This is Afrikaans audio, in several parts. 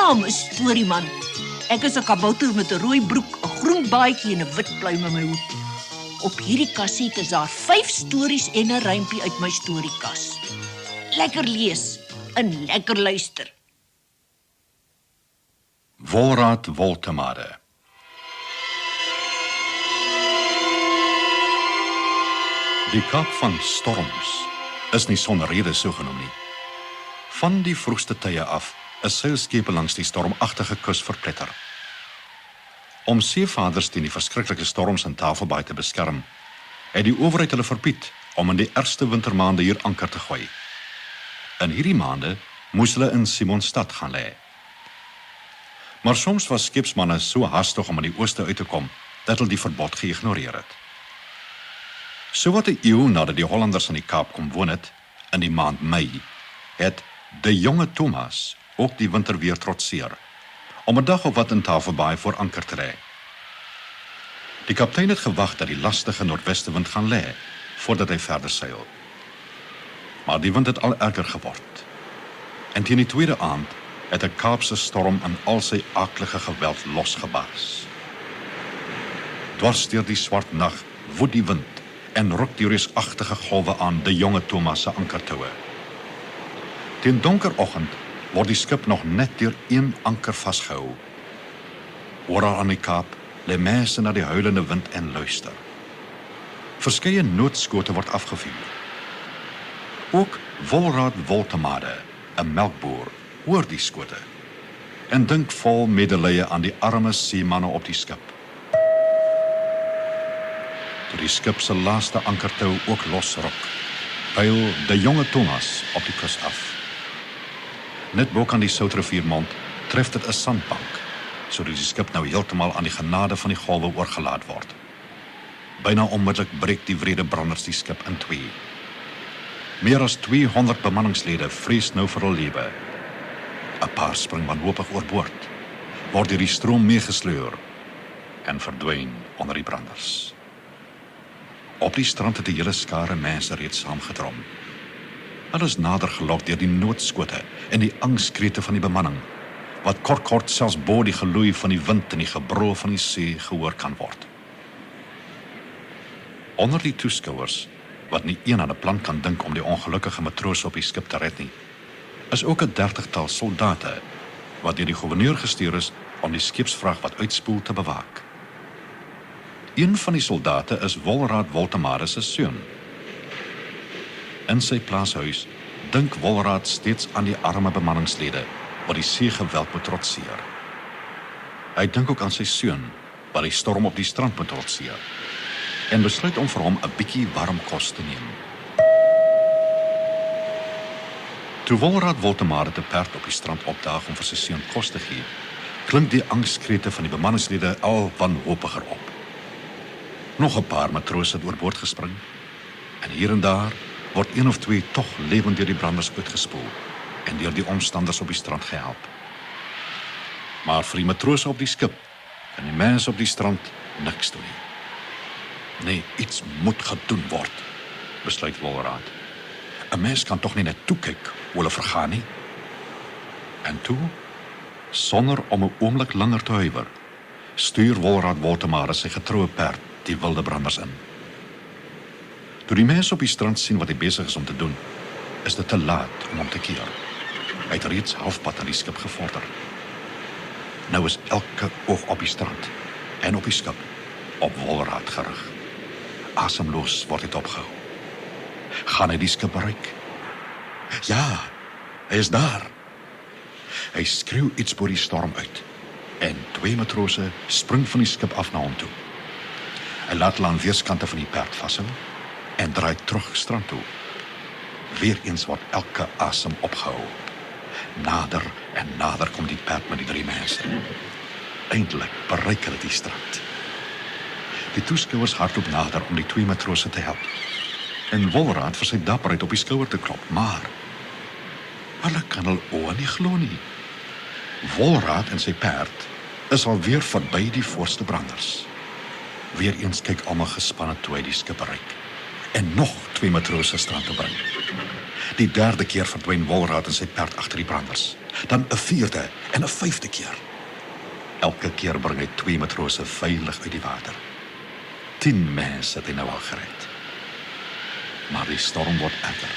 naam is Storieman. Ek is 'n kabouter met 'n rooi broek, 'n groen baadjie en 'n wit pluim in my hoed. Op hierdie kaset is daar 5 stories en 'n rympie uit my storiekas. Lekker lees en lekker luister. Wolraad Woltemade. Die Kaap van Storms is nie sonder rede so genoem nie. Van die vroegste tye af is seilskepe langs die stormagtige kus verpletter. Om seevaders teen die verskriklike storms in Tafelbaai te beskerm, het die owerheid hulle verbied om in die ergste wintermaande hier anker te gooi. In hierdie maande moes hulle in Simonstad gaan lê. Maar soms was skepsmanne so haastig om in die ooste uit te kom, dat hulle die verbod geïgnoreer het. Sowat 'n eeu nadat die Hollanders in die Kaap kom woon het, in die maand Mei, het de jonge Thomas ook die winter weer trotseer, om 'n dag of wat in Tafelbaai voor anker te lê. Die kaptein het gewag dat die lastige noordwestewind gaan lê, voordat hy verder seil. Maar die wind het al erger geword. En teen die tweede aand het 'n Kaapse storm in al sy aaklige geweld losgebars. Dwars deur die swart nag woed die wind en ruk die reusagtige golwe aan de jonge Thomas se ankertoue. Teen donkeroggend word die skip nog net deur een anker vasgehou. Oral aan die Kaap lê mense na die huilende wind en luister. Verskeie noodskote word afgevuur. Ook Wolraad Woltemade, 'n melkboer, hoor die skote en dink vol medelee aan die arme seemanne op die skip. Toe die skip se laaste ankertou ook losruk, pyl de jonge Thomas op die kus af. Net bo aan die Soutriviermond tref dit 'n sandbank, sodat die skip nou heeltemal aan die genade van die golwe oorgelaat word. Byna onmiddellik breek die wrede branders die skip in twee. Meer as 200 bemanningslede vrees nou vir hul lewe. 'n Paar spring wanhopig oorboord, word deur die stroom meegesleur en verdwyn onder die branders. Op die strand het 'n hele skare mense reeds saamgedrom. Hulle is nader gelok deur die noodskote en die angskrete van die bemanning, wat kort selfs bo die geloei van die wind en die gebrul van die see gehoor kan word. Onder die toeskouers, wat nie een aan 'n plan kan dink om die ongelukkige matroos op die skip te red nie, is ook 'n 30-tal soldate, wat deur die gouverneur gestuur is om die skepsvrag wat uitspoel te bewaak. Een van die soldate is Wolraad Woltemade se seun. In sy plaashuis dink Wolraad steeds aan die arme bemanningslede wat die seegeweld moet trotseer. Hy dink ook aan sy seun wat die storm op die strand moet trotseer en besluit om vir hom 'n bietjie warm kos te neem. Toe Wolraad Woltemade te perd op die strand opdaag om vir sy seun kos te gee, klink die angskrete van die bemanningslede al wanhopiger op. Nog 'n paar matrose het oorboord gespring en hier en daar word een of twee tog lewend deur die branders uitgespoel en deur die omstanders op die strand gehelp. Maar vir die matrose op die skip en die mense op die strand niks doen nie. Nee, iets moet gedoen word, besluit Wolraad. 'n Mens kan tog nie net toekyk hoe hulle vergaan nie. En toe, sonder om 'n oomblik langer te huiwer, stuur Wolraad Woltemade sy getroue perd die wilde branders in. Toe die mense op die strand sien wat hy besig is om te doen, is dit te laat om hom te keer. Hy het reeds halfpad aan die skip gevorder. Nou is elke oog op die strand en op die skip op Wolraad gerig. Asemloos word dit opgehou. Gaan hy die skip bereik? Ja, hy is daar. Hy skreeu iets bo die storm uit en 2 matrose spring van die skip af na hom toe. Hy laat hulle aan weerskante van die perd vashou en draai terug strand toe. Weereens word elke asem opgehou. Nader en nader kom die perd met die 3 mense. Eindelik bereik hulle die strand. Die toeskouers hardloop nader om die 2 matrose te help. En Wolraad vir sy dapperheid op die skouer te klop, maar hulle kan hul oë nie glo nie. Wolraad en sy perd is alweer verby die voorste branders. Weereens kyk almal gespanne toe hy die skip bereik. en nog 2 matrose strand te bring. Die 3de keer verdwyn Wolraad en sy perd agter die branders. Dan 'n 4de en 'n 5de keer. Elke keer bring hy 2 matrose veilig uit die water. 10 mense het hy nou al gered. Maar die storm word erger.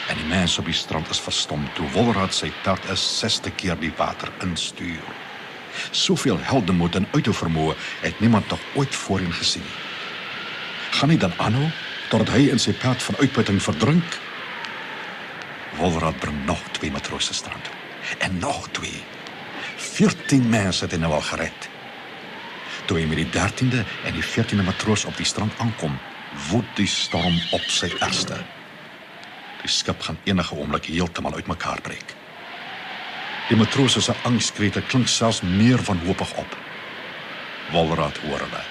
En die mense op die strand is verstom toe Wolraad sy perd 'n 6de keer die water instuur. Soveel heldemoed en uithouvermoë het niemand nog ooit voorheen gesien nie. Gaan hy dan aanhou totdat hy en sy perd van uitputting verdrink? Wolraad bring nog 2 matrose strand toe. En nog 2. 14 mense het hy nou al gered. Toe hy met die 13de en die 14de matroos op die strand aankom, woed die storm op sy ergste. Die skip gaan enige oomblik heeltemal uitmekaar breek. Die matrose se angskrete klink selfs meer wanhopig op. Wolraad hoor hulle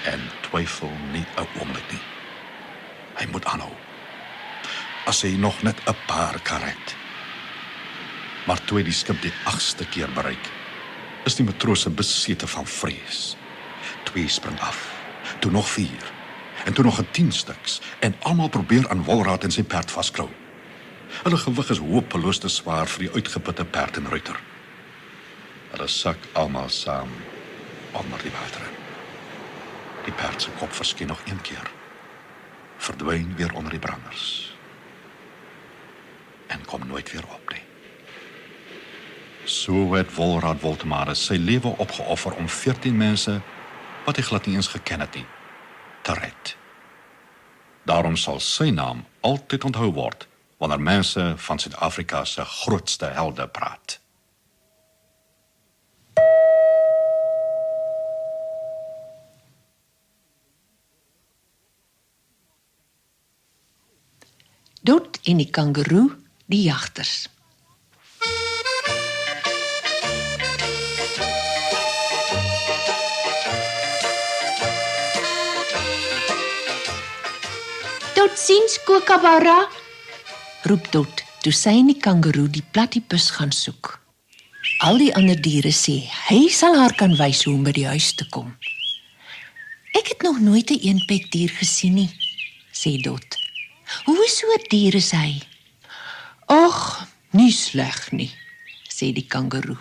en twyfel nie 'n oomblik nie. Hy moet aanhou. As hy nog net 'n paar kan red. Maar toe hy die skip die 8ste keer bereik, is die matrose besete van vrees. 2 spring af, toe nog 4, en toe nog 'n 10 stuks, en almal probeer aan Wolraad en sy perd vasklou. Hulle gewig is hopeloos te swaar vir die uitgeputte perd en ruiter. Hulle sak almal saam onder die water in. Die perd se kop verskyn nog 1 keer, verdwyn weer onder die branders, en kom nooit weer op nie. So het Wolraad Woltemade sy lewe opgeoffer om 14 mense, wat hy glad nie eens geken het nie, te red. Daarom sal sy naam altyd onthou word, wanneer mense van Suid-Afrika se grootste helde praat. Dot en die kangeroe, die jagters. Tot ziens, Kookaburra, roep Dot, toe sy en die kangeroe die platypus gaan soek. Al die ander diere sê, hy sal haar kan wys hoe om by die huis te kom. Ek het nog nooit 'n eenpekdier gesien nie, sê Dot. Hoe soort dier is hy? Ag, nie sleg nie, sê die kangeroe.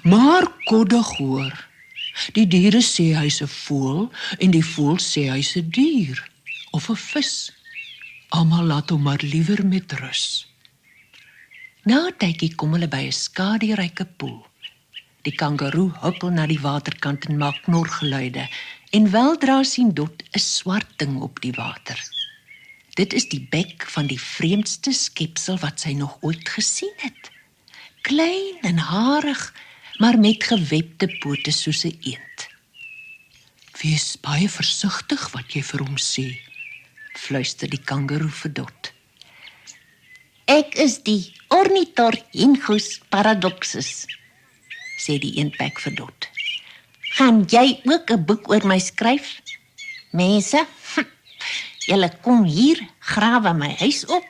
Maar koddig hoor. Die diere sê hy's 'n voël en die voël sê hy's 'n dier of 'n vis. Almal laat hom maar liewer met rus. Na 'n tydjie kom hulle by 'n skaduryke poel. Die kangeroe huppel na die waterkant en maak knorgeluide en weldra sien Dot 'n swart ding op die water. Dit is die bek van die vreemdste skepsel wat sy nog ooit gesien het. Klein en harig, maar met gewebde pote soos 'n eend. Wees baie versigtig wat jy vir hom sê, fluister die kangeroe vir Dot. Ek is die Ornithorhynchus paradoxus, sê die eendbek vir Dot. Gaan jy ook 'n boek oor my skryf? Mense, julle kom hier, grawe my huis op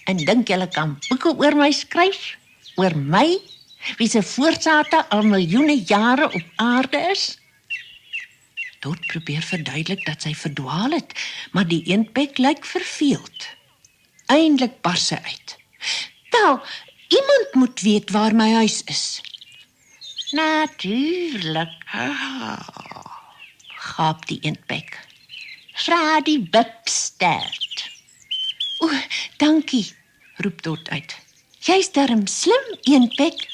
en dink julle kan boeke oor my skryf? Oor my, wie se voorsate al miljoene jare op aarde is? Dot probeer verduidelik dat sy verdwaal het, maar die eendbek lyk verveeld. Eindelik bars sy uit. Wel, iemand moet weet waar my huis is. Natuurlijk, gaap die eendbek. Vra die wipstert. O, dankie, roep Dot uit. Jy's darm slim, eendbek.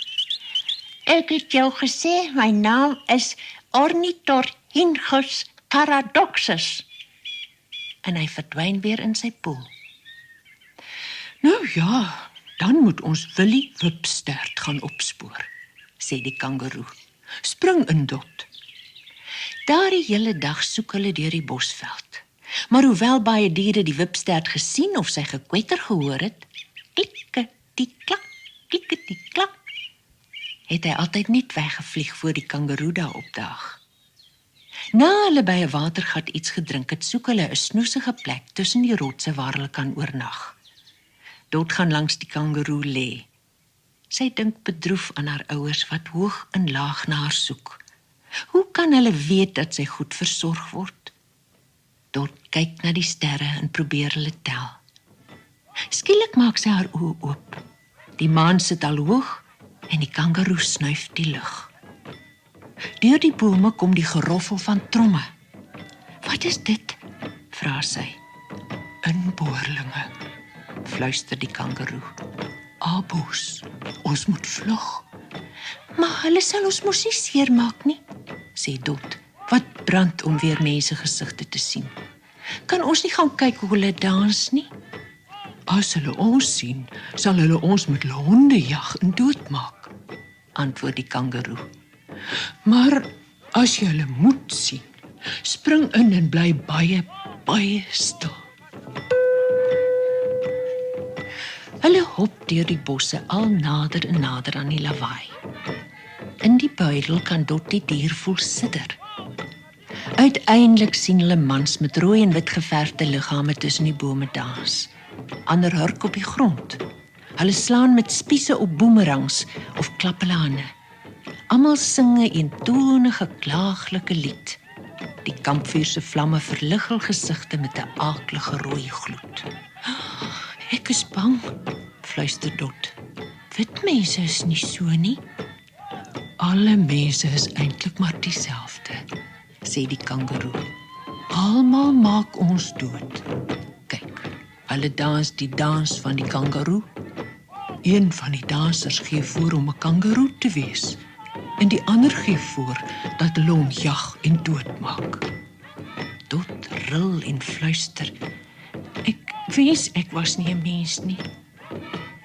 Ek het jou gesê, my naam is Ornithorhynchus paradoxus. En hy verdwyn weer in sy poel. Nou ja, dan moet ons Willie Wipstert gaan opspoor, sê die kangeroe. Spring in, Dot. Daardie hele dag soek hulle deur die bosveld. Maar hoewel baie diere die wipstert gesien of sy gekwetter gehoor het, klikkie-klak, klikkie-klak, het hy altyd net weggevlieg voor die kangeroe daar opdaag. Na hulle by 'n watergat iets gedrink het, soek hulle 'n snoesige plek tussen die rotse waar hulle kan oornag. Dot gaan langs die kangeroe lê. Sy dink bedroef aan haar ouers wat hoog en laag na haar soek. Hoe kan hulle weet dat sy goed versorg word? Dot kyk na die sterre en probeer hulle tel. Skielik maak sy haar oë oop. Die maan sit al hoog en die kangaroo snuif die lug. Deur die bome kom die geroffel van tromme. Wat is dit? Vra sy. Inboorlinge, fluister die kangaroo. Abos, ons moet vlug. Maar hulle sal ons mos nie seermaak nie, sê Dot, wat brand om weer mense gesigte te sien. Kan ons nie gaan kyk hoe hulle dans nie? As hulle ons sien, sal hulle ons met hulle honde jag en doodmaak, antwoord die kangaroo. Maar as jy hulle moet sien, spring in en bly baie, baie stil. Hulle hop deur die bosse al nader en nader aan die lawaai. In die buidel kan Dot die dier voel sidder. Uiteindelik sien hulle mans met rooi en wit geverfde liggame tussen die bome dans. Ander hurk op die grond. Hulle slaan met spiese op boemerangs of klap hulle hande. Almal sing 'n eentonige, klaaglike lied. Die kampvuur se vlamme verlig hul gesigte met 'n aaklige rooi gloed. Ek is bang, fluister Dot. Wit mense is nie so nie. Alle mense is eintlik maar dieselfde, sê die kangaroo. Almal maak ons dood. Kyk, hulle dans die dans van die kangaroo. Een van die dansers gee voor om 'n kangaroo te wees, en die ander gee voor dat hulle hom jag en doodmaak. Dot ril en fluister. Ek wens ek was nie 'n mens nie.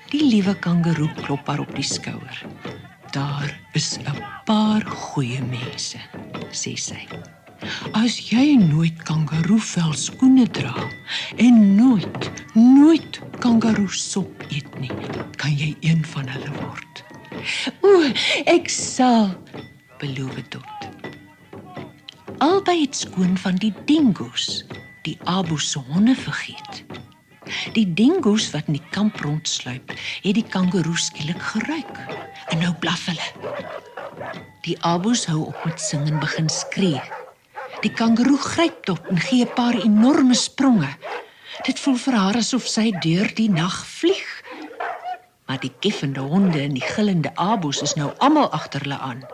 Die liewe kangaroo klop haar op die skouer. Daar is 'n paar goeie mense, sê sy. As jy nooit kangaroevel skoene dra en nooit kangaroo sop eet nie, kan jy een van hulle word. O, ek sal, beloof Dot. Albei het skoon van die dingo's, die Abos se honde vergeet. Die dingo's wat in die kamp rondsluip, het die kangaroo skielik geruik. En nou blaf hulle. Die Abos hou op met sing en begin skree. Die kangaroo gryp Dot en gee 'n paar enorme spronge. Dit voel vir haar asof sy deur die nag vlieg. Maar die kiffende honde en die gillende Abos is nou almal agter hulle aan.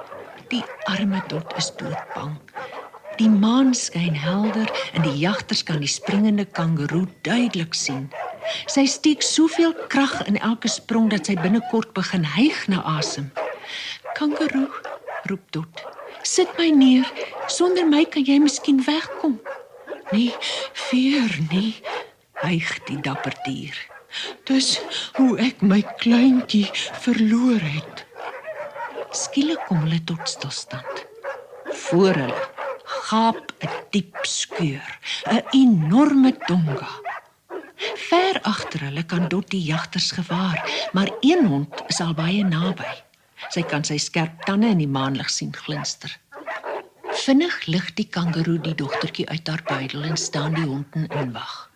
Die arme Dot is doodbang. Die maan skyn helder en die jagters kan die springende kangaroo duidelik sien. Sy steek soveel krag in elke sprong dat sy binnekort begin hyg na asem. Kangaroo, roep Dot, sit my neer, sonder my kan jy miskien wegkom. Nee, veer nie, hyg die dapper dier. Dis hoe ek my kleintjie verloor het. Skielik kom hulle tot stilstand. Voor hulle gaap 'n diep skeur, 'n enorme donga. Ver agter hulle kan Dot die jagters gewaar, maar een hond is al baie naby. Sy kan sy skerp tande in die maanlig sien glinster. Vinnig lig die kangaroo die dogtertjie uit haar buidel en staan die hond in wag.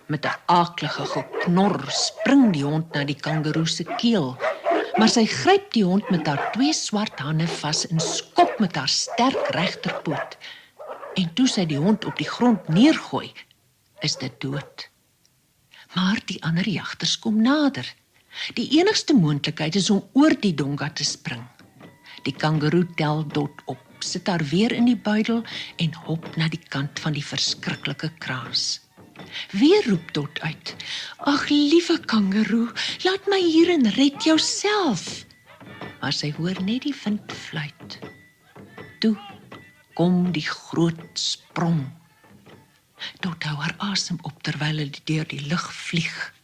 Met 'n aaklige geknor spring die hond na die kangaroo se keel, maar sy gryp die hond met haar 2 swart hande vas en skop met haar sterk regterpoot. En toe sy die hond op die grond neergooi, is dit dood. Maar die ander jagters kom nader. Die enigste moontlikheid is om oor die donga te spring. Die kangaroo tel Dot op, sit haar weer in die buidel en hop na die kant van die verskriklike kraans. Weer roep Dot uit, ag liewe kangaroo, laat my hier en red jouself. Maar sy hoor net die wind fluit. Toe kom die groot sprong. Dot hou haar asem op terwyl hulle deur die lug vlieg.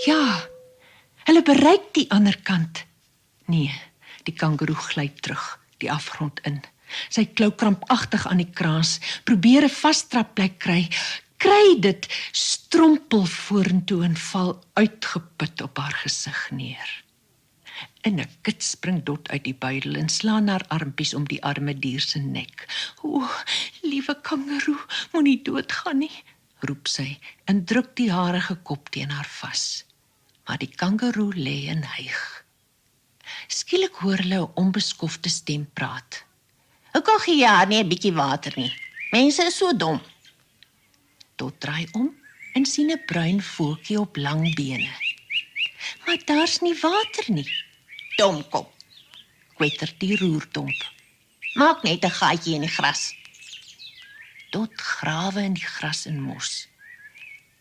Ja, hulle bereik die ander kant. Nee, die kangaroo gly terug, die afgrond in. Sy klou krampagtig aan die kraans, probeer 'n vasstrapplek kry dit, strompel vorentoe en val uitgeput op haar gesig neer. In 'n kit spring Dot uit die buidel en slaan haar armpies om die arme dier se nek. O, liewe kangaroo, moenie doodgaan nie, roep sy en druk die harige kop teen haar vas. Maar die kangaroo lê en hyg. Skielik hoor hulle 'n onbeskofte stem praat. Ek kan gee haar nie 'n bietjie water nie. Mense is so dom. Tot draai om en sien 'n bruin voeltjie op lang bene. Maar daar's nie water nie. Domkop, kwetter die roerdomp. Maak net 'n gaatjie in die gras. Tot grawe in die gras en mos.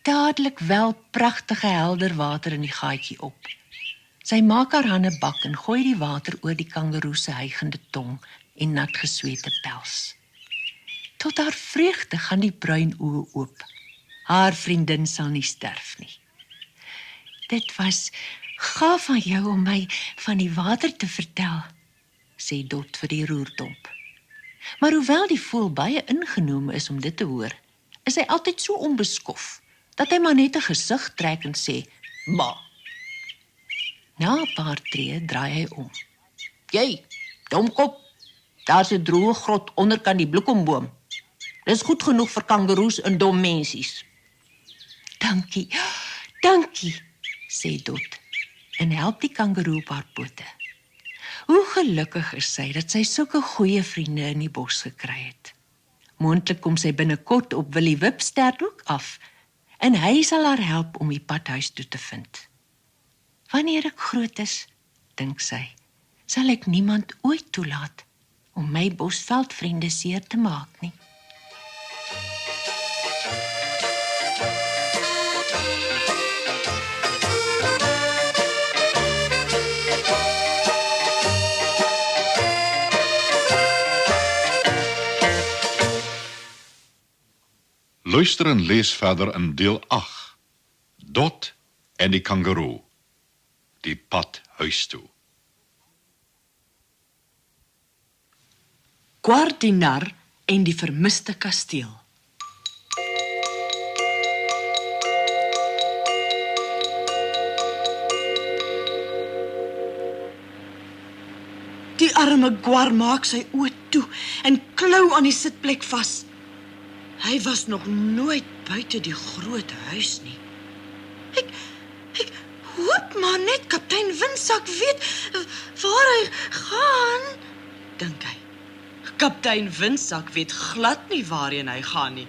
Dadelik wel pragtige helder water in die gaatjie op. Sy maak haar hande bak en gooi die water oor die kangeroe se hygende tong en nat geswete pels. Tot haar vreugde gaan die bruin oë oop. Haar vriendin sal nie sterf nie. Dit was gaaf van jou om my van die water te vertel, sê Dot vir die roerdomp. Maar hoewel die voël baie ingenome is om dit te hoor, is hy altyd so onbeskof, dat hy maar net 'n gesig trek en sê, "Ma." Na 'n paar tree draai hy om. "Jy, domkop, daar's 'n droë grot onderkant die bloekomboom. Dis goed genoeg vir kangaroes en dom mensies." Dankie, sê Dot, en help die kangaroe op haar pote. Hoe gelukkig is sy dat sy sulke goeie vriende in die bos gekry het. Moontlik kom sy binnekort op Willie Wipstert ook af, en hy sal haar help om die pad huis toe te vind. Wanneer ek groot is, dink sy, sal ek niemand ooit toelaat om my bosveldvriende seer te maak nie. Luister en lees verder in deel 8. Dot en die kangeroe. Die pad huis toe. Gwar die nar en die vermiste kasteel. Die arme Gwar maak sy oë toe en klou aan die sitplek vas. Hy was nog nooit buite die groot huis nie. Ek hoop maar net kaptein Windsak weet waar hy gaan, dink hy. Kaptein Windsak weet glad nie waarheen hy gaan nie.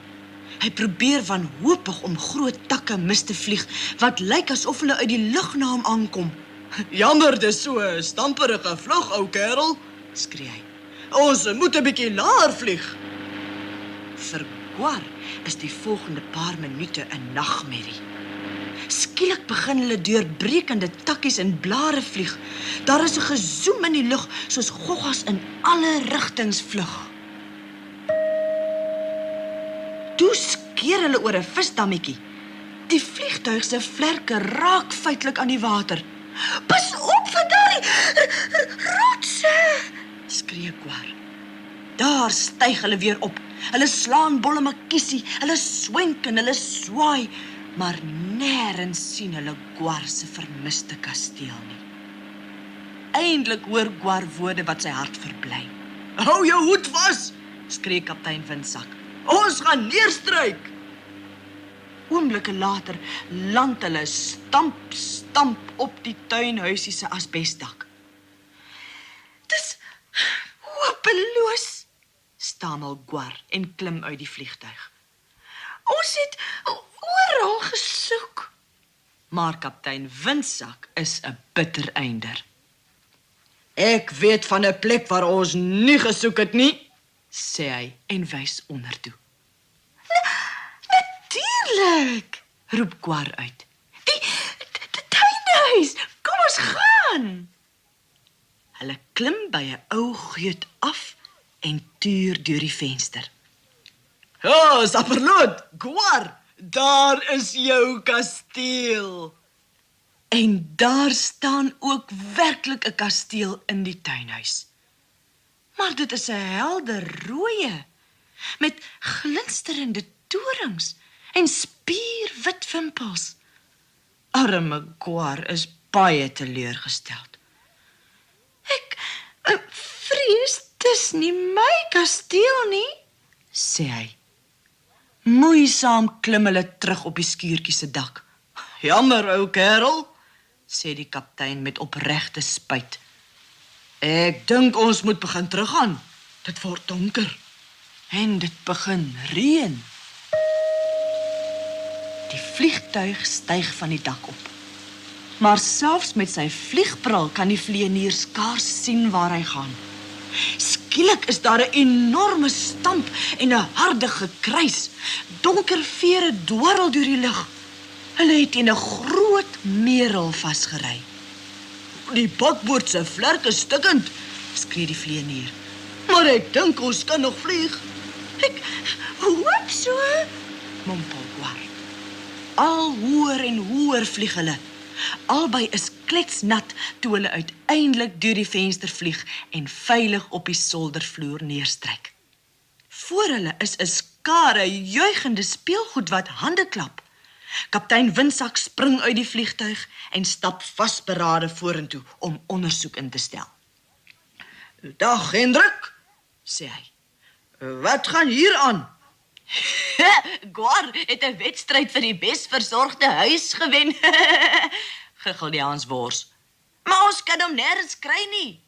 Hy probeer wanhoopig om groot takke mis te vlieg, wat lyk asof hulle uit die lug na hom aankom. "Jammer, dis so 'n stamperige vlug, ou kerel," skree hy. "Ons moet 'n bietjie laer vlieg." Vir Gwar is die volgende paar minute 'n nagmerrie. Skielik begin hulle deurbrekende takkies en blare vlieg. Daar is 'n gezoem in die lug, soos goggas in alle rigtings vlug. Toe skeer hulle oor 'n visdammetjie. Die vliegtuig se vlerke raak feitelik aan die water. "Pas op vir daai rotse!" skree Gwar. Daar styg hulle weer op. Hulle slaan bolle makiesie, hulle swenk en hulle swaai, maar nêrens sien hulle Gwar se vermiste kasteel nie. Eindelik hoor Gwar woorde wat sy hart verbly. "Hou jou hoed vas," skree kaptein Windsak. "Ons gaan neerstryk." Oomblikke later land hulle stamp op die tuinhuisie se asbesdak. "Dis hopeloos," stamel Gwar en klim uit die vliegtuig. "Ons het oral gesoek." Maar kaptein Windsak is 'n bittereinder. "Ek weet van 'n plek waar ons nie gesoek het nie," sê hy en wys ondertoe. "Natuurlik," roep Gwar uit. Die tuinhuis, kom ons gaan." Hulle klim by 'n ou geut af en tuur deur die venster. "Ja, sapperloot, Gwar, daar is jou kasteel." En daar staan ook werklik 'n kasteel in die tuinhuis. Maar dit is 'n helder rooie, met glinsterende torings en spierwit wimpels. Arme Gwar is baie teleurgesteld. Ek vrees dis nie my kasteel nie," sê hy. Moeisaam klim hulle terug op die skuurtjie se dak. "Jammer, ou kerel," sê die kaptein met opregte spyt. "Ek dink ons moet begin teruggaan. Dit word donker." En dit begin reën. Die vliegtuig styg van die dak op. Maar selfs met sy vliegbril kan die vlieënier skaars sien waar hy gaan. Skielik is daar 'n enorme stamp en 'n harde gekruis. Donker vere dwarrel deur die lug. Hulle het in 'n groot merel vasgery. Die bakboord se vlerk is stikkend, skree die vlieënier. Maar ek dink ons kan nog vlieg. Ek hoop so, mompel Gwar. Al hoër en hoër vlieg hulle. Albei is kletsnat toe hulle uiteindelik deur die venster vlieg en veilig op die soldervloer neerstryk. Voor hulle is 'n skare juigende speelgoed wat hande klap. Kaptein Windsak spring uit die vliegtuig en stap vasberade vorentoe om ondersoek in te stel. "Dag Hendrik," sê hy. "Wat gaan hier aan?" "Gwar het 'n wedstryd vir die besversorgde huis gewen," giggel die Hanswors. "Maar ons kan hom nêrens kry nie."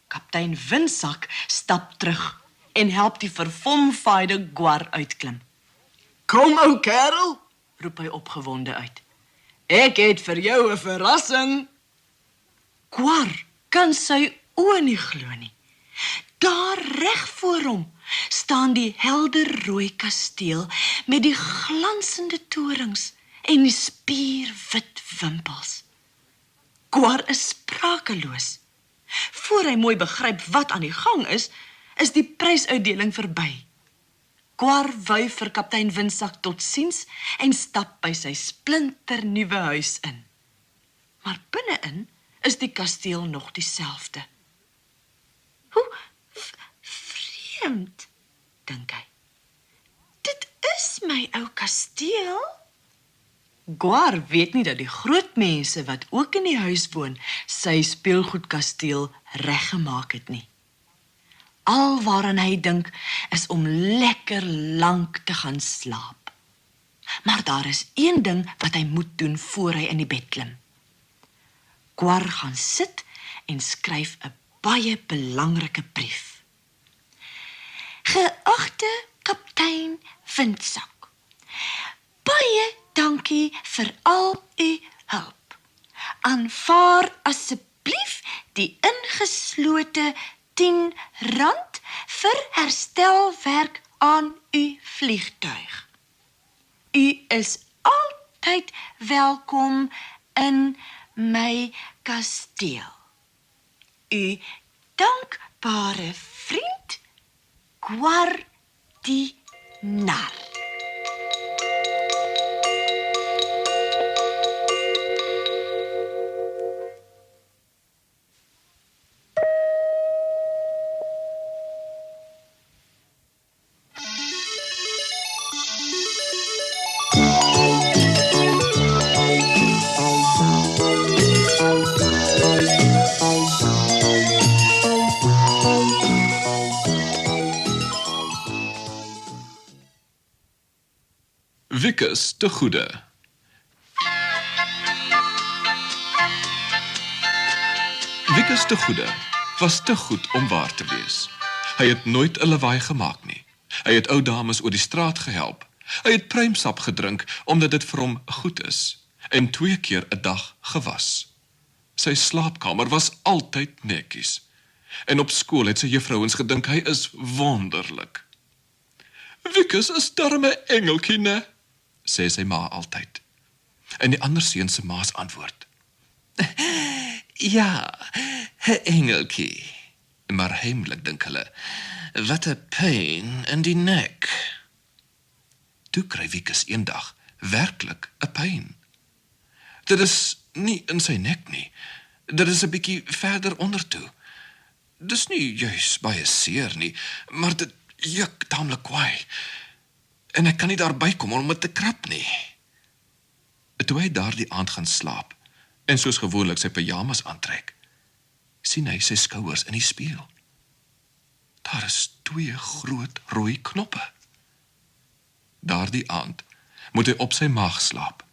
Kaptein Windsak stap terug en help die verfomfaaide Gwar uitklim. "Kom ou kerel," roep hy opgewonde uit. "Ek het vir jou 'n verrassing." Gwar kan sy oë nie glo nie. Daar reg voor hom staan die helder rooi kasteel met die glansende torings en die spierwit wimpels. Gwar is sprakeloos. Voor hy mooi begryp wat aan die gang is die prysuitdeling verby. Gwar wuif vir kaptein Windsak totsiens en stap by sy splinternuwe huis in. Maar binne-in is die kasteel nog dieselfde. Hoe vreemd, dink hy. Dit is my ou kasteel. Gwar weet nie dat die groot mense wat ook in die huis woon, sy speelgoedkasteel reggemaak het nie. Al waaraan hy dink is om lekker lank te gaan slaap. Maar daar is een ding wat hy moet doen voor hy in die bed klim. Gwar gaan sit en skryf 'n baie belangrike brief. Geagte kaptein Windsak, baie dankie vir al u hulp. Aanvaar asseblief die ingeslote R10 vir herstelwerk aan u vliegtuig. U is altyd welkom in my kasteel. U dankbare vriend, Gwar die nar. Wikus te Goede. Wikus te Goede was te goed om waar te wees. Hy het nooit 'n lawaai gemaak nie. Hy het ou dames oor die straat gehelp. Hy het pruimsap gedrink omdat dit vir hom goed is en 2 keer 'n dag gewas. Sy slaapkamer was altyd netjies. En op skool het sy juffrouens gedink hy is wonderlik. "Wikus is darm 'n engeltjie, né?" sê sy ma altyd. En die ander seun se ma's antwoord: "Ja, 'n engeltjie." Maar heimlik dink hulle: "Wat 'n pyn in die nek." Toe kry Wikus eendag werklik 'n pyn. Dit is nie in sy nek nie. Dit is 'n bietjie verder ondertoe. Dis nie juis baie seer nie, maar dit juk taamlik kwaai. En ek kan nie daarby kom om dit te krap nie. Toe hy daardie aand gaan slaap en soos gewoonlik sy pyjamas aantrek, sien hy sy skouers in die spieël. Daar is 2 groot rooi knoppe. Daardie aand moet hy op sy maag slaap.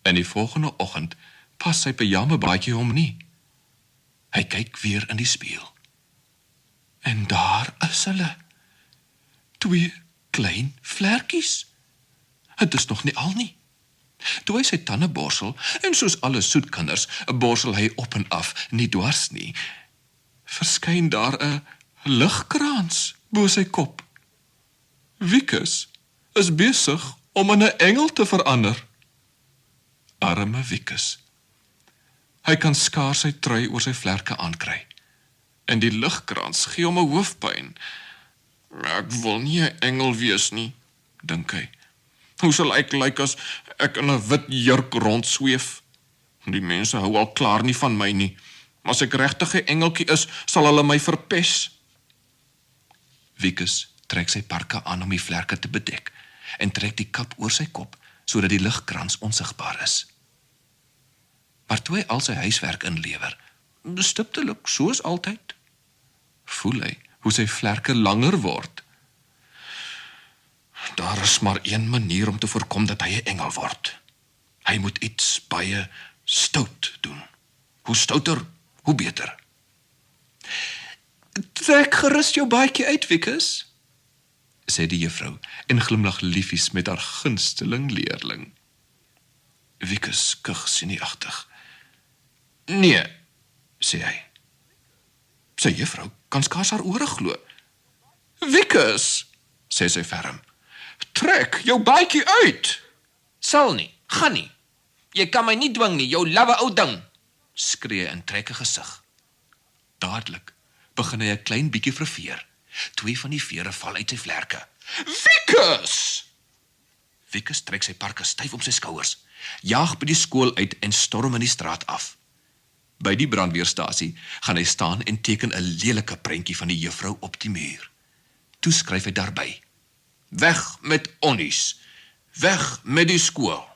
En die volgende oggend pas sy pyjamabaadjie hom nie. Hy kyk weer in die spieël. En daar is hulle, 2 klein vlekkies. Het is nog nie al nie. Toe hy sy tande borsel, en soos alle soetkinders, borsel hy op en af, nie dwars nie, verskyn daar 'n ligkrans bo sy kop. Wikus is besig om in 'n engel te verander. Arme Wikus. Hy kan skaars sy trui oor sy vlerke aankry. En die ligkrans gee hom 'n hoofpyn. Ek wil nie 'n engel wees nie, dink hy. Hoe sal ek lyk as ek in 'n wit jurk rondsweef? Die mense hou al klaar nie van my nie. As ek regtig 'n engeltjie is, sal hulle my verpes. Wikus trek sy parke aan om die vlerke te bedek en trek die kap oor sy kop, sodat die ligkrans onsigbaar is. Maar toe hy al sy huiswerk inlewer, stiptelik soos altyd, voel hy hoe sy vlerke langer word. Daar is maar een manier om te voorkom dat hy 'n engel word. Hy moet iets baie stout doen. Hoe stouter, hoe beter. Trek gerus jou baadjie uit, Wikus, sê die juffrou en glimlag liefies met haar gunsteling leerling. Wikus kug sinieagtig. Nee, sê hy. Sy juffrou kan skaars haar ore glo. Wikus, sê sy ferm, trek jou baadjie uit. Sal nie, gaan nie. Jy kan my nie dwing nie, jou lawwe ou ding, skree en trek 'n gesig. Dadelik begin hy 'n klein bietjie verveer. 2 van die vere val uit sy vlerke. Wikus! Wikus trek sy parke styf om sy skouers, jaag by die skool uit en storm in die straat af. By die brandweerstasie gaan hy staan en teken 'n lelike prentjie van die juffrou op die muur. Toe skryf hy daarby: Weg met onnies, weg met die skool.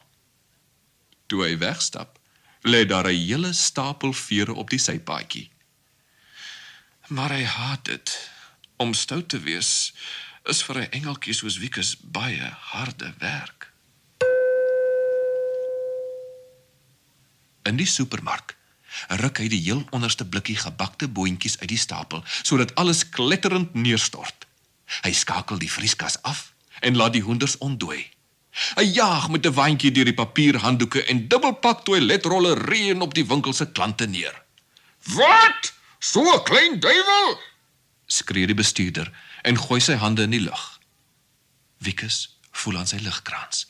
Toe hy wegstap, lê daar 'n hele stapel vere op die sypaadjie. Maar hy haat dit. Om stout te wees is vir 'n engeltjie soos Wikus baie harde werk. In die supermark ruk hy die heel onderste blikkie gebakte boontjies uit die stapel, sodat alles kletterend neerstort. Hy skakel die vrieskas af en laat die hoenders ontdooi. Hy jaag met 'n waantjie deur die papierhanddoeke en dubbelpak toiletrolle reën op die winkel se klante neer. Wat? So 'n klein duiwel? Skree die bestuurder en gooi sy hande in die lug. Wikus voel aan sy ligkrans.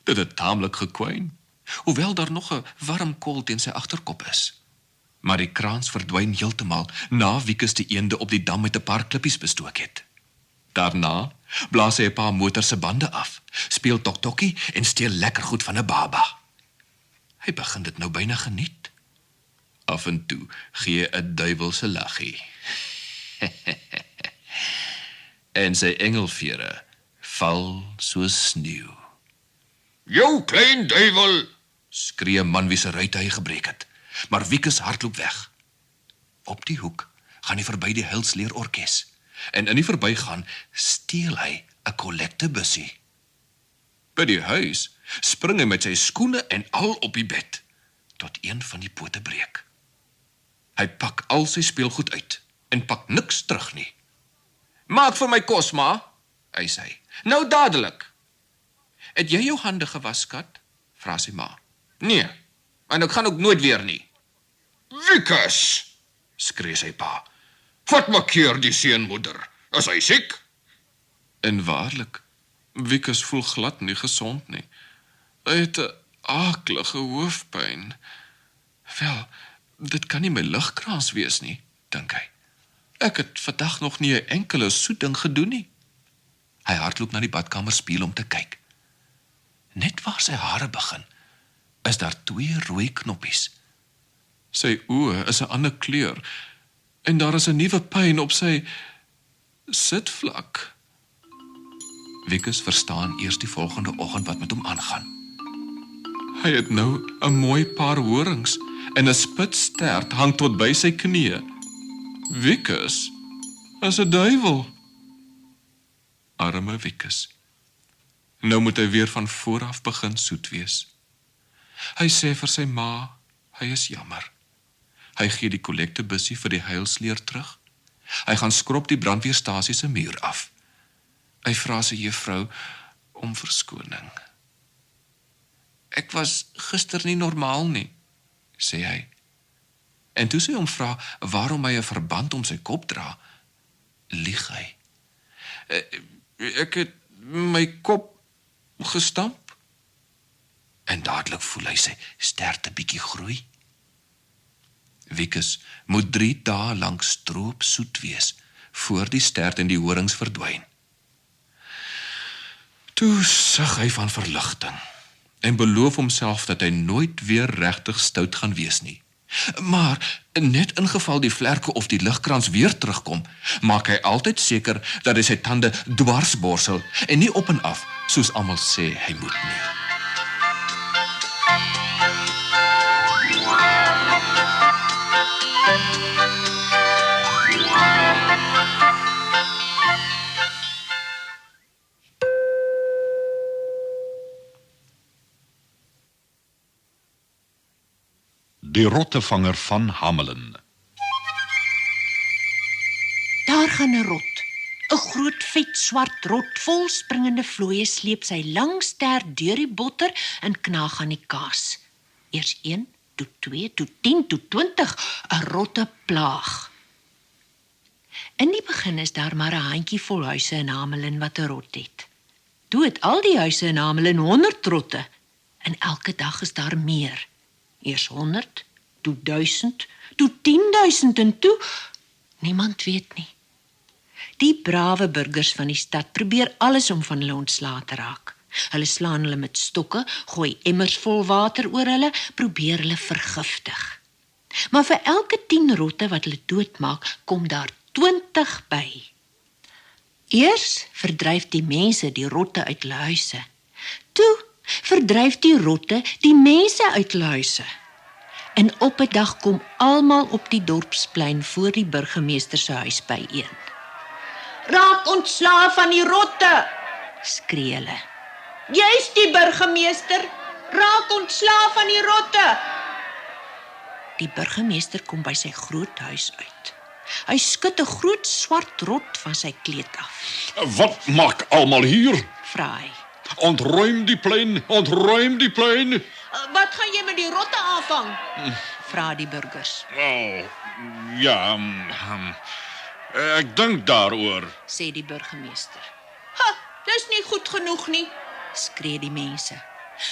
Dit het taamlik gekwyn, hoewel daar nog 'n warm kol teen sy agterkop is. Maar die krans verdwyn heeltemal na Wikus die eende op die dam met 'n paar klippies bestook het. Daarna blaas hy 'n paar motor se bande af, speel tok-tokkie en steel lekker goed van 'n baba. Hy begin dit nou byna geniet. Af en toe gee 'n duiwelse laggie. En sy engelvere val soos sneeu. Jou klein duiwel, skree 'n man wie se ruit hy gebreek het, maar Wikus hardloop weg. Op die hoek gaan hy verby die Heilsleer orkes en in die verbygaan steel hy 'n kollektebusie. By die huis spring hy met sy skoene en al op die bed, tot een van die pote breek. Hy pak al sy speelgoed uit en pak niks terug nie. Maak vir my kos, ma, hy sê. Nou dadelik. Het jy jou hande gewas, skat? Vra sy ma. Nee, en ek gaan ook nooit weer nie. Wikus, skree sy pa. Wat maak keer die seunmoeder? Is hy siek? En waarlik, Wikus voel glad nie gesond nie. Hy het 'n aaklige hoofpyn. Wel, dit kan nie my ligkrans wees nie, dink hy. Ek het vandag nog nie 'n enkele soet ding gedoen nie. Hy hardloop na die badkamerspieël om te kyk. Net waar sy hare begin, is daar 2 rooi knoppies. Sy oë is 'n ander kleur en daar is 'n nuwe pyn op sy sitvlak. Wikus verstaan eers die volgende oggend wat met hom aangaan. Hy het nou 'n mooi paar horings en 'n spitstert hang tot by sy knieë. Wikus is 'n duiwel. Arme Wikus. Nou moet hy weer van voor af begin soet wees. Hy sê vir sy ma, hy is jammer. Hy gee die kollektebusie vir die Heilsleer terug Hy gaan skrob die brandweerstasie se muur af. Hy vra sy juffrou om verskoning. Ek was gister nie normaal nie, sê hy. En toe sy hom vra waarom hy 'n verband om sy kop dra, lieg hy. Ek het my kop gestamp. En dadelik voel hy sy sterte bietjie groei. Wikus moet 3 dae lank stroopsoet wees, voor die stert en die horings verdwyn. Toe sug hy van verligting, en beloof homself dat hy nooit weer regtig stout gaan wees nie. Maar net in geval die vlerke of die ligkrans weer terugkom, maak hy altyd seker dat hy sy tande dwarsborsel en nie op en af, soos almal sê hy moet nie. Die rottevanger van Hamelin. Daar gaan 'n rot. 'n Groot vet swart rot vol springende vlooie sleep sy lang stert deur die botter en knaag aan die kaas. Eers 1, toe 2, toe 10, toe 20, 'n rotte plaag. In die begin is daar maar 'n handjie vol huise in Hamelin wat 'n rot het. Toe het al die huise in Hamelin 100 rotte en elke dag is daar meer. Eers 100, toe 1000, toe 10.000 en toe, niemand weet nie. Die brawe burgers van die stad probeer alles om van hulle ontslae te raak. Hulle slaan hulle met stokke, gooi emmers vol water oor hulle, probeer hulle vergiftig. Maar vir elke 10 rotte wat hulle doodmaak, kom daar 20 by. Eers verdryf die mense die rotte uit hulle huise. Toe verdryf die rotte die mense uit hulle huise. En op 'n dag kom almal op die dorpsplein voor die burgemeester se huis byeen. "Raak ontslae van die rotte!" skree hulle. "Jy's die burgemeester, raak ontslae van die rotte!" Die burgemeester kom by sy groot huis uit. Hy skud 'n groot swart rot van sy kleed af. Wat maak almal hier? Vra hy. Ontruim die plein, ontruim die plein. "Wat gaan jy met die rotte aanvang?" vra die burgers. Ja, ek dink daaroor. Sê die burgemeester. "Ha, dis nie goed genoeg nie," skree die mense.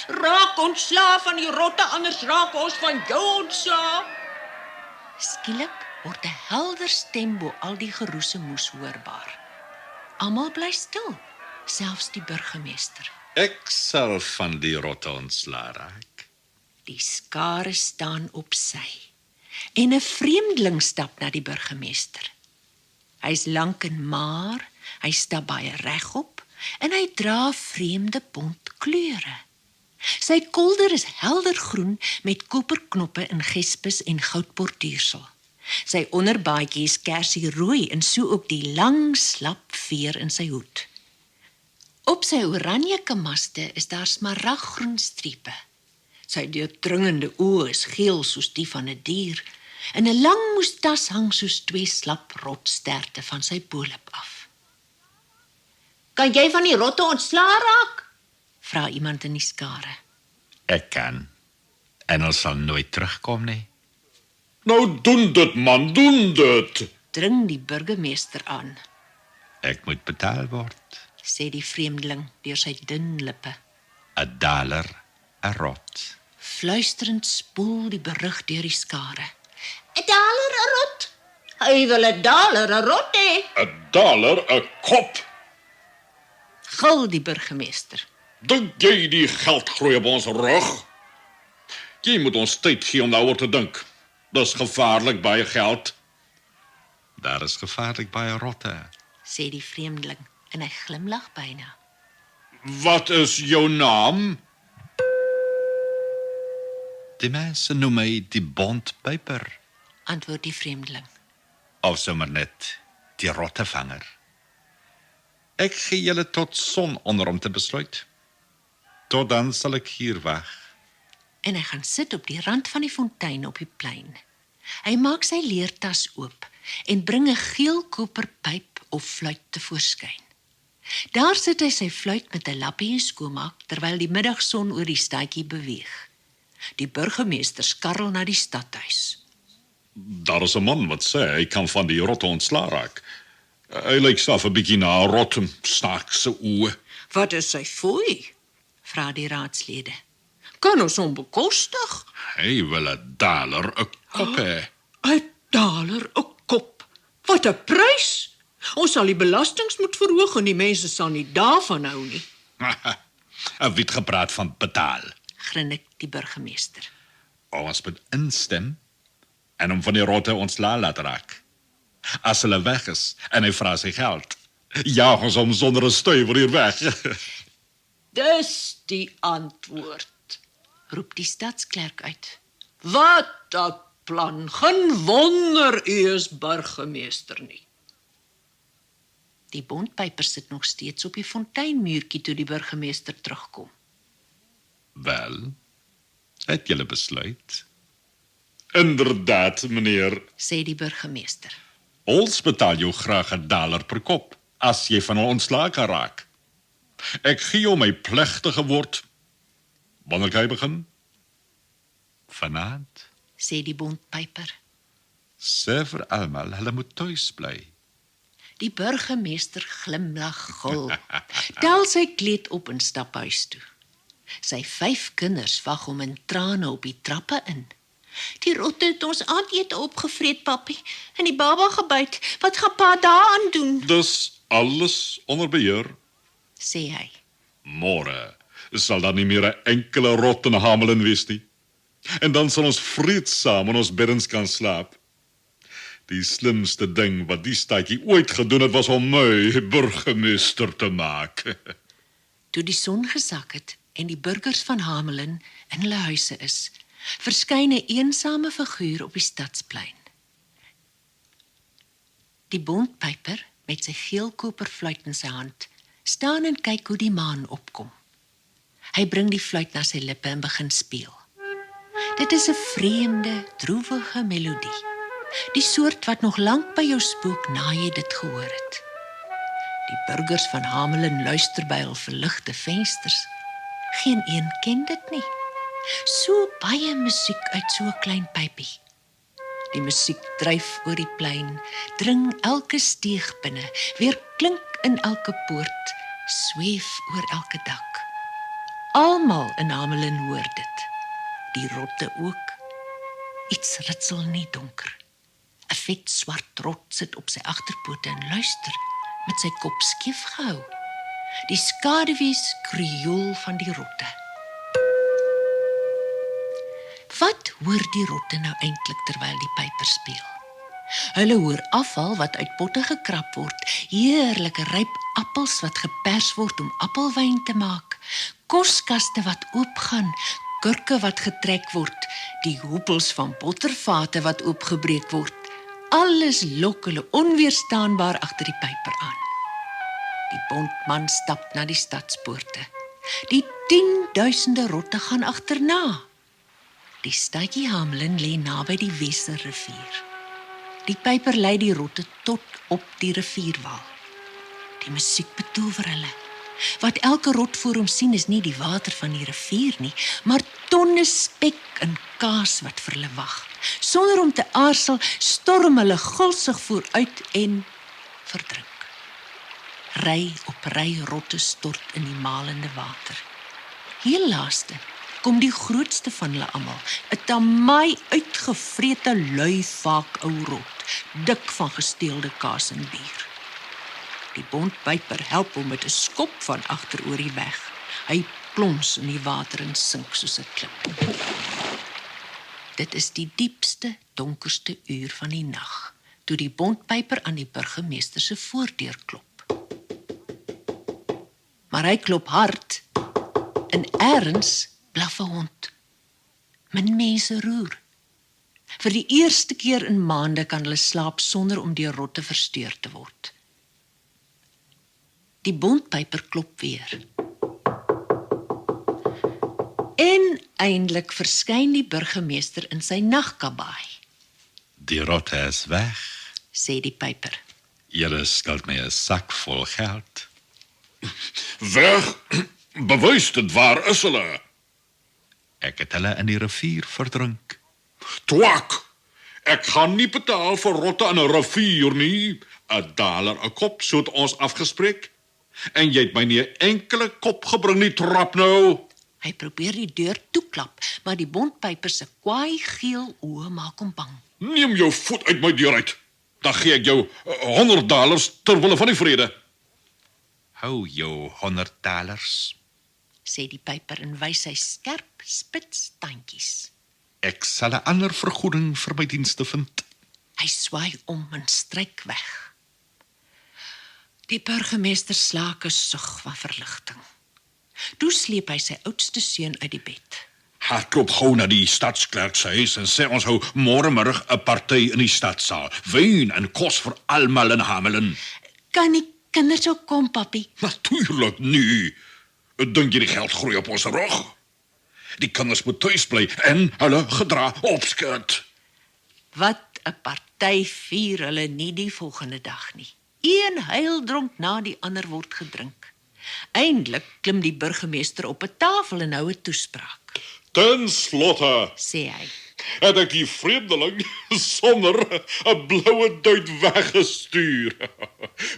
"Raak ontslae van die rotte, anders raak ons van jou ontslae." Skielik word 'n helder stem bo al die geroese moes hoorbaar. Almal bly stil, selfs die burgemeester. Ek sal van die rotte ontslae raak. Die skare staan op sy en 'n vreemdeling stap na die burgemeester. Hy's lank en maar, hy stap baie regop en hy dra vreemde bont kleure. Sy kolder is helder groen met koperknoppe en gespes en goudborduursel. Sy onderbaadjie is kersierooi en so ook die lang slap veer in sy hoed. Op sy oranje kamaste is daar smaraggroen strepe. Sy deurdringende oë is geel soos die van 'n dier en 'n lang moestas hang soos 2 slap rotsterte van sy bolop af. "Kan jy van die rotte ontslae raak?" vra iemand in die skare. Ek kan. En ons sal nooit terugkom nie. Nou doen dit man, doen dit. Dring die burgemeester aan, Ek moet betaal word. sê die vreemdeling deur sy dun lippe. $1 'n rot. Fluisterend spoel die berug deur die skare. $1 'n rot. Hy wil $1 'n rot hê. $1 'n kop. Gil die burgemeester. Dink jy die geld groei op ons rug? Jy moet ons tyd gee om daaroor te dink. Dis gevaarlik baie geld. Daar is gevaarlik baie rotte. Sê die vreemdeling en hy glimlag byna. Wat is jou naam? Die mense noem my die bondpyper. Antwoord die vreemdeling. Of sommer net die rottevanger. Ek gee julle tot son onder om te besluit. Tot dan sal ek hier wag. En hy gaan sit op die rand van die fontein op die plein. Hy maak sy leertas oop en bring 'n geel koperpyp of fluit tevoorskyn. Daar sit hy sy fluit met 'n lappie en skoonmaak terwyl die middagson oor die stadjie beweeg. Die burgemeester skarrel na die stadhuis. Daar is 'n man wat sê hy kan van die rotte ontslaa raak. Hy lyk self 'n bietjie na 'n rot met snaakse oë. Wat is sy fooi? Vra die raadslede. Kan ons hom bekostig? Hy wil 'n daler 'n kop hê. $1 'n kop. Wat 'n prys! Ons sal die belastings moet verhoog en die mense sal nie daarvan hou nie, 'n wit gepraat van betaal. grinnik die burgemeester. Ons moet instem en hom van die rotte ontslaa laat raak. As hulle weg is en hy vra sy geld, jaag ons hom sonder 'n stuiver hier weg. Dis die antwoord, roep die stadsklerk uit. Wat 'n plan, geen wonder u is burgemeester nie. Die bondpyper sit nog steeds op die fonteinmuurtjie toe die burgemeester terugkom. Wel, het julle besluit? Inderdaad, meneer. Sê die burgemeester. Ons betaal jou graag $1 per kop, as jy van ontslae kan raak. Ek gee jou my plegtige woord. Wanneer kan jy begin? Vanaand. Sê die bondpyper. Sê vir almal, hulle moet tuis bly. Die burgemeester glimlag gul. Tel sy kleed op en stap huis toe. Sy 5 kinders wag hom in trane op die trappe in. Die rotte het ons aandete opgevreet, papi, en die baba gebyt. Wat gaan pa daaraan doen? Dus alles onder beheer. Sê hy. Môre sal daar nie meer 'n enkele rot in Hamelin wees nie. En dan sal ons vreedsaam in ons beddens kan slaap. Die slimste ding wat die stadjie ooit gedoen het, was om my burgemeester te maak. Toe die son gesak het en die burgers van Hamelin in hulle huise is, verskyn 'n eensame figuur op die stadsplein. Die bondpyper met sy geel koperfluit in sy hand staan en kyk hoe die maan opkom. Hy bring die fluit na sy lippe en begin speel. Dit is 'n vreemde, droewige melodie. Die soort wat nog lank by jou spook na jy dit gehoor het. Die burgers van Hamelin luister by hul verligte vensters. Geen een ken dit nie. So baie musiek uit so 'n klein pypie. Die musiek dryf oor die plein, dring elke steeg binne, weer klink in elke poort, sweef oor elke dak. Almal in Hamelin hoor dit. Die rotte ook. Iets ritsel in die donker. 'n Vet swart rot sit op sy agterpote en luister, met sy kop skief gehou. Die skaduwees krioel van die rotte. Wat hoor die rotte nou eintlik terwyl die pyper speel? Hulle hoor afval wat uit potte gekrap word, heerlike ryp appels wat gepers word om appelwyn te maak, koskaste wat oopgaan, kurke wat getrek word, die hoepels van bottervate wat oopgebreek word. Alles lok hulle onweerstaanbaar agter die pyper aan. Die bondman stap na die stadspoorte. Die 10.000 rotte gaan agterna. Die stadjie Hamelin lê naby die Weserrivier. Die pyper lei die rotte tot op die rivierwal. Die musiek betower hulle. Wat elke rot voor hom sien is nie die water van die rivier nie, maar tonne spek en kaas wat vir hulle wag. Sonder om te aarsel, storm hulle gulsig vooruit en verdrink. Ry op ry rotte stort in die malende water. Heel laaste kom die grootste van hulle almal, 'n tamaai uitgevrete luivaak ou rot, dik van gesteelde kaas en bier. Die bondpyper help hom met 'n skop van agteroor die weg. Hy plons in die water en sink soos 'n klip. Dit is die diepste, donkerste uur van die nag, toe die bondpyper aan die burgemeester se voordeur klop. Maar hy klop hard en ergens blaf 'n hond. Min mense roer. Vir die eerste keer in maande kan hulle slaap sonder om deur rotte versteur te word. Die bondpyper klop weer. En eindelik verskyn die burgemeester in sy nagkabaai. Die rotte is weg. sê die pyper. Julle skuld my 'n sak vol geld. Weg! Bewys dit, waar is hulle? Ek het hulle in die rivier verdrink. Twak! Ek gaan nie betaal vir rotte in 'n rivier nie. $1 'n kop, so het ons afgespreek. En jy het my nie 'n enkele kop gebring nie, trap nou. Hy probeer die deur toeklap, maar die bondpyper se kwaai geel oë maak hom bang. Neem jou voet uit my deur uit. Dan gee ek jou $100 ter wille van die vrede. Hou jou $100. Sê die pyper en wys sy skerp spits tandjies. Ek sal 'n ander vergoeding vir my dienste vind. Hy swaai om en stryk weg. Die burgemeester slaak 'n sug van verligting. Toe sleep hy sy oudste seun uit die bed. Hardloop gou na die stadsklerk se huis en sê ons hou môremiddag 'n party in die stadsaal. Wyn en kos vir almal in Hamelen. Kan die kinders ook kom, papi? Natuurlik nie. Dink jy die geld groei op ons rug? Die kinders moet tuis bly en hulle gedra opskud. Wat 'n party vier hulle nie die volgende dag nie. Een heildronk na die ander word gedrink. Eindelik klim die burgemeester op 'n tafel en hou 'n toespraak. Ten slotte Sê hy. het ek die vreemdeling sonder 'n bloue duit weggestuur.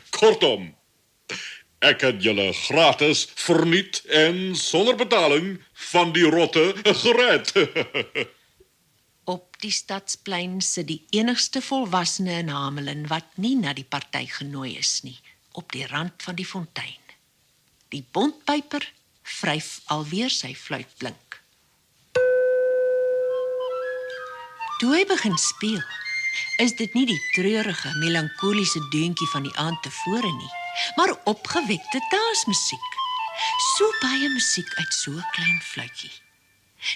Kortom, ek het julle gratis verniet en sonder betaling van die rotte gered. Op die stadsplein sit die enigste volwassene in Hamelen wat nie na die party genooi is nie, op die rand van die fontein. Die bondpyper vryf alweer sy fluit blink. Toe hy begin speel, is dit nie die treurige, melankoliese deuntjie van die aand tevore nie, maar opgewekte dansmusiek. So baie musiek uit so 'n klein fluitjie.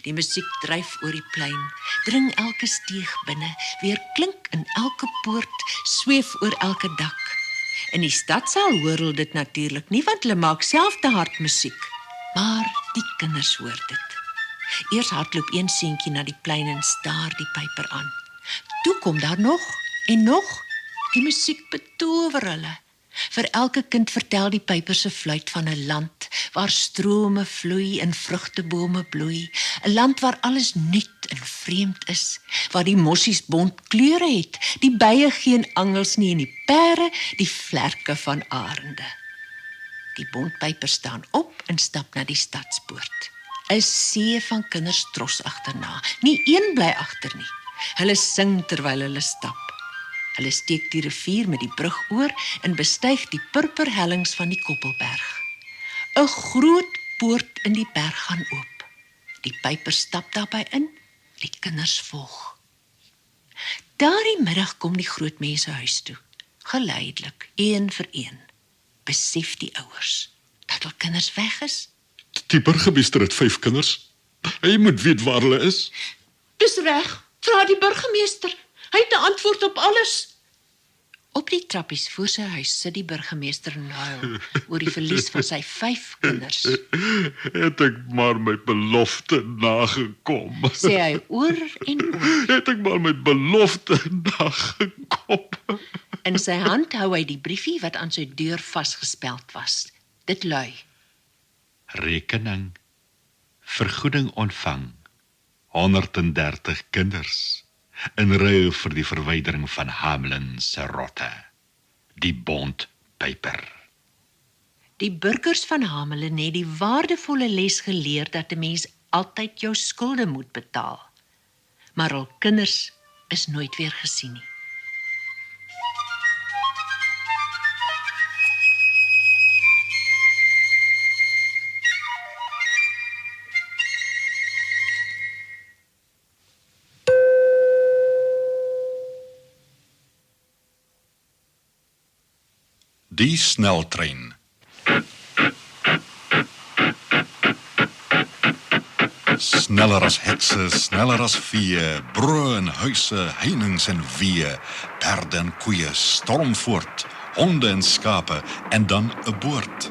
Die musiek dryf oor die plein, dring elke steeg binne, weer klink in elke poort, sweef oor elke dak. In die stadsaal hoor dit natuurlik nie, want hulle maak self te hard musiek, maar die kinders hoor dit. Eers hardloop een seentjie na die plein en staar die pyper aan. Toe kom daar nog en nog. Die musiek betower hulle. Vir elke kind vertel die pyper se fluit van 'n land waar strome vloei en vrugtebome bloei, 'n land waar alles nuut en vreemd is, waar die mossies bont kleure het, die bye geen angels nie en die pere die vlerke van arende. Die bondpyper staan op en stap na die stadspoort. 'n See van kinders tros agterna. Nie een bly agter nie. Hulle sing terwyl hulle stap. Hulle steek die rivier met die brug oor en bestyg die purperhellings van die Koppelberg. 'n Groot poort in die berg gaan oop. Die pyper stap daarbey in, die kinders volg. Daardie middag kom die groot mense huis toe. Geleidelik, een vir een. Besef die ouers dat hul kinders weg is. Die burgemeester het 5 kinders. Hy moet weet waar hulle is. Dis reg, vra die burgemeester. Hy het 'n antwoord op alles. Op die trappies voor sy huis sit die burgemeester en huil oor die verlies van sy 5 kinders. Het ek maar my belofte nagekom. Sê hy oor en oor. Het ek maar my belofte nagekom. In sy hand hou hy die briefie wat aan sy deur vasgespeld was. Dit lui: Rekening. Vergoeding ontvang. 130 kinders. In ruil vir die verwydering van Hamelen se rotte. Die bondpyper. Die burgers van Hamelen het die waardevolle les geleer dat 'n mens altyd jou skulde moet betaal. Maar hul kinders is nooit weer gesien nie. Die sneltrein. Sneller as hekse, sneller as vee, broe en huise, heininge en wee, perde en koeie, storm voort, honde en skape, en dan 'n boord.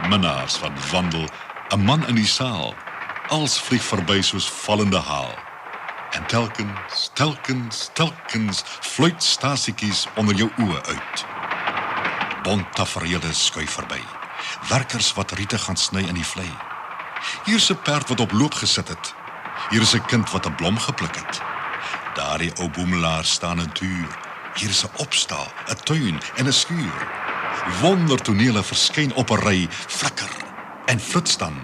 Minnaars wat wandel, 'n man in die saal, als vlieg verby soos vallende haal. En telkens vloeit stasiekies onder jou oë uit. Bont tafereele skuif verby. Werkers wat riete gaan sny in die vlei. Hier is 'n perd wat op loop gesit het. Hier is 'n kind wat 'n blom gepluk het. Daardie ou boemelaar staan in tuur. Hier is 'n opsta, 'n tuin en 'n skuur. Wondertonele verskyn op 'n ry, flikker en flits dan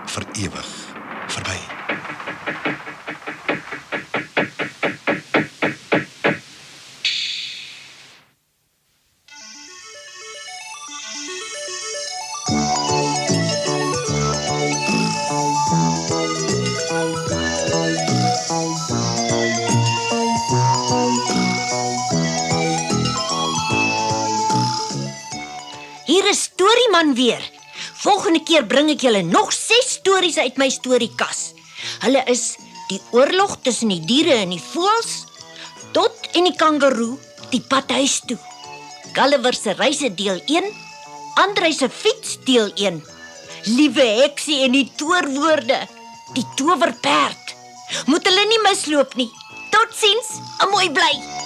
vir ewig verby. Hier is Storieman weer. Volgende keer bring ek julle nog 6 stories uit my storiekas. Hulle is die oorlog tussen die diere en die voëls, Dot en die kangaroo, die pad huis toe. Gulliver se reise deel 1, Andrei se fiets deel 1, Liewe Heksie en die toorwoorde, die towerperd. Moet hulle nie misloop nie. Totsiens, 'n mooi bly.